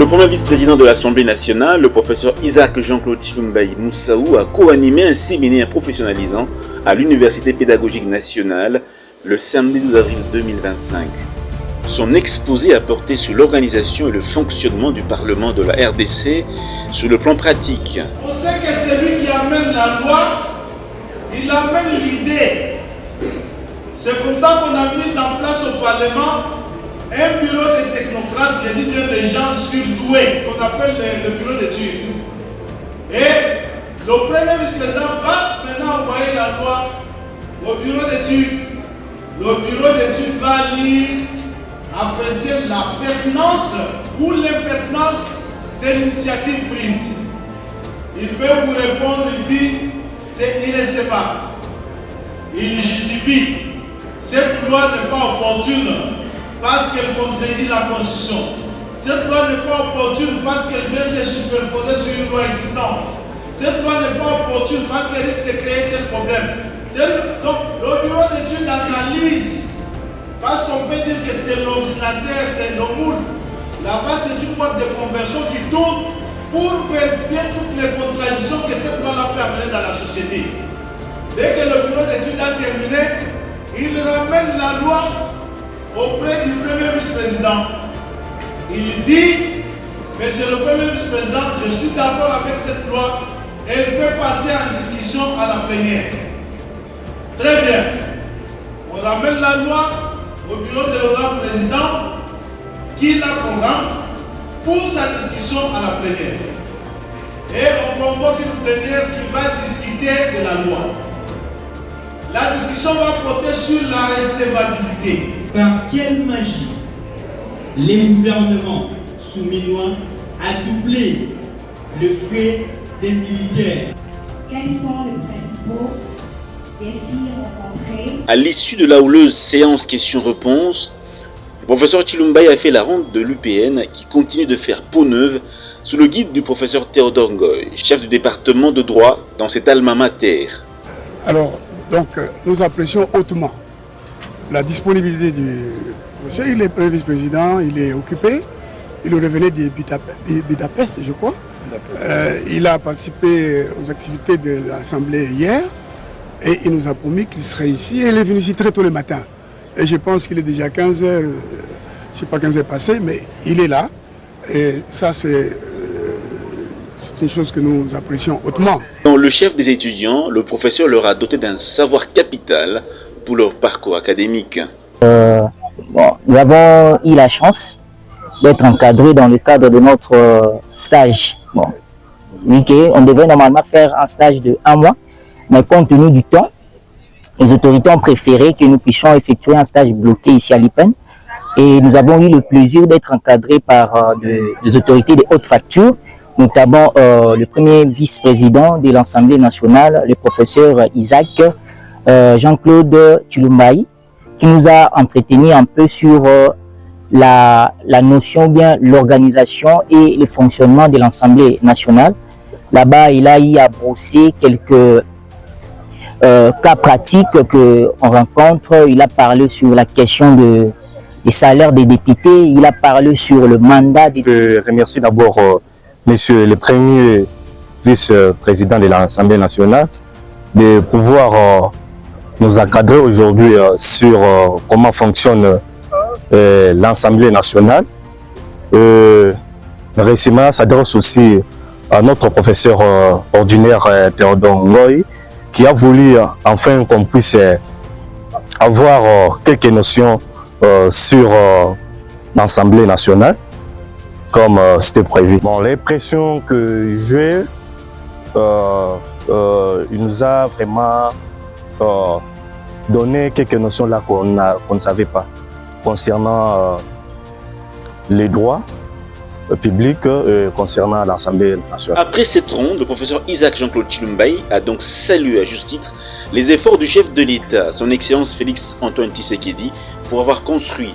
Le premier vice-président de l'Assemblée nationale, le professeur Isaac Jean-Claude Chilumbaï Moussaou, a co-animé un séminaire professionnalisant à l'Université pédagogique nationale le samedi 12 avril 2025. Son exposé a porté sur l'organisation et le fonctionnement du Parlement de la RDC sur le plan pratique. On sait que celui qui amène la loi, il amène l'idée. C'est comme ça qu'on a mis en place au Parlement un bureau de technocrates, je dis bien des gens surdoués, qu'on appelle le bureau d'études. Et le premier vice-président va maintenant envoyer la loi au bureau d'études. Le bureau d'études va lire, apprécier la pertinence ou l'impertinence de l'initiative prise. Il peut vous répondre, il dit, c'est irrécevable. Il justifie. Cette loi n'est pas opportune parce qu'elle contredit la Constitution. Cette loi n'est pas opportune parce qu'elle vient se superposer sur une loi existante. Cette loi n'est pas opportune parce qu'elle risque de créer tel problème. Donc, le bureau d'études analyse, parce qu'on peut dire que c'est l'ordinateur, c'est le moule. Là-bas, c'est une boîte de conversion qui tourne pour vérifier toutes les contradictions que cette loi-là peut amener dans la société. Dès que le bureau d'études a terminé, il ramène la loi auprès du premier vice-président. Il dit, monsieur le premier vice-président, je suis d'accord avec cette loi et elle peut passer en discussion à la plénière. Très bien. On ramène la loi au bureau de l'honorable président qui la programme pour sa discussion à la plénière. Et on convoque une plénière qui va discuter de la loi. La discussion va porter sur la recevabilité. Par quelle magie les gouvernements souminois a doublé le fait des militaires? Quels sont les principaux défis rencontrés? À l'issue de la houleuse séance questions-réponses, le professeur Chilumbaï a fait la ronde de l'UPN qui continue de faire peau neuve sous le guide du professeur Théodore Ngoy, chef du département de droit dans cet alma mater. Alors, nous apprécions hautement la disponibilité du professeur. Il est premier vice-président, il est occupé. Il revenait de Budapest, je crois. Il a participé aux activités de l'Assemblée hier et il nous a promis qu'il serait ici. Et il est venu ici très tôt le matin. Et je pense qu'il est déjà 15 heures, je ne sais pas 15 heures passées, mais il est là. Et ça, c'est une chose que nous apprécions hautement. Le chef des étudiants, le professeur leur a doté d'un savoir capital pour leur parcours académique. Nous avons eu la chance d'être encadrés dans le cadre de notre stage. On devait normalement faire un stage de 1 mois, mais compte tenu du temps, les autorités ont préféré que nous puissions effectuer un stage bloqué ici à l'IPEN. Et nous avons eu le plaisir d'être encadrés par des autorités de haute facture, notamment le premier vice-président de l'Assemblée nationale, le professeur Isaac Jean-Claude Chilumbaï, qui nous a entretenu un peu sur la notion, bien l'organisation et le fonctionnement de l'Assemblée nationale. Là-bas, il a eu à brosser quelques cas pratiques qu'on rencontre. Il a parlé sur la question des salaires des députés, il a parlé sur le mandat des députés. Je remercie d'abord Monsieur le premier vice-président de l'Assemblée nationale de pouvoir nous encadrer aujourd'hui sur comment fonctionne l'Assemblée nationale. Récemment, s'adresse aussi à notre professeur ordinaire Théodore Ngoy, qui a voulu enfin qu'on puisse avoir quelques notions sur l'Assemblée nationale, comme c'était prévu. Bon, l'impression que j'ai, il nous a vraiment donné quelques notions là qu'on ne savait pas concernant les droits publics concernant l'Assemblée nationale. Après cette ronde, le professeur Isaac Jean-Claude Chilumbaï a donc salué à juste titre les efforts du chef de l'État, son Excellence Félix Antoine Tshisekedi, pour avoir construit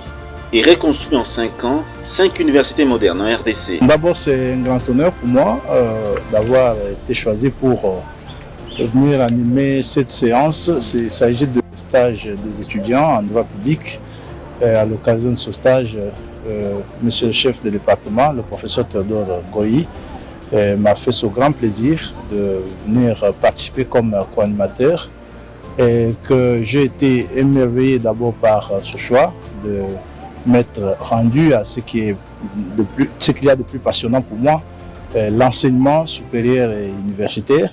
et reconstruit en 5 ans 5 universités modernes en RDC. D'abord, c'est un grand honneur pour moi d'avoir été choisi pour venir animer cette séance. Il s'agit de stage des étudiants en droit public. À l'occasion de ce stage, monsieur le chef de département, le professeur Théodore Ngoyi, m'a fait ce grand plaisir de venir participer comme co-animateur et que j'ai été émerveillé d'abord par ce choix de m'être rendu à ce qu'il y a de plus passionnant pour moi, l'enseignement supérieur et universitaire.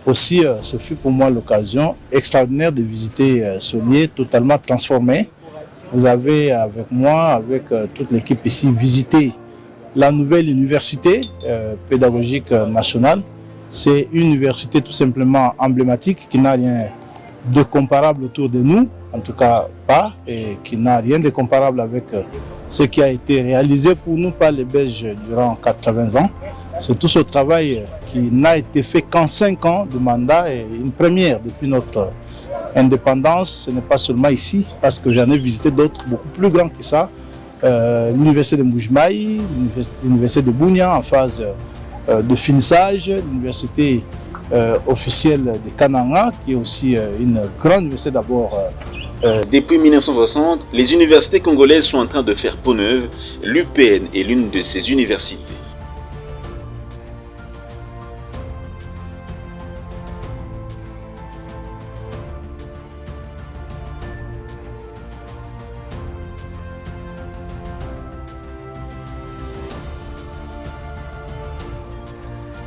Aussi, ce fut pour moi l'occasion extraordinaire de visiter ce lieu totalement transformé. Vous avez avec moi, avec toute l'équipe ici, visité la nouvelle université pédagogique nationale. C'est une université tout simplement emblématique qui n'a rien de comparable autour de nous, en tout cas pas, et qui n'a rien de comparable avec ce qui a été réalisé pour nous par les Belges durant 80 ans. C'est tout ce travail qui n'a été fait qu'en 5 ans de mandat et une première depuis notre indépendance. Ce n'est pas seulement ici, parce que j'en ai visité d'autres beaucoup plus grands que ça. L'université de Mbuji-Mayi, l'université de Bunia en phase de finissage, l'université officielle de Kananga, qui est aussi une grande université d'abord. Depuis 1960, les universités congolaises sont en train de faire peau neuve. L'UPN est l'une de ces universités.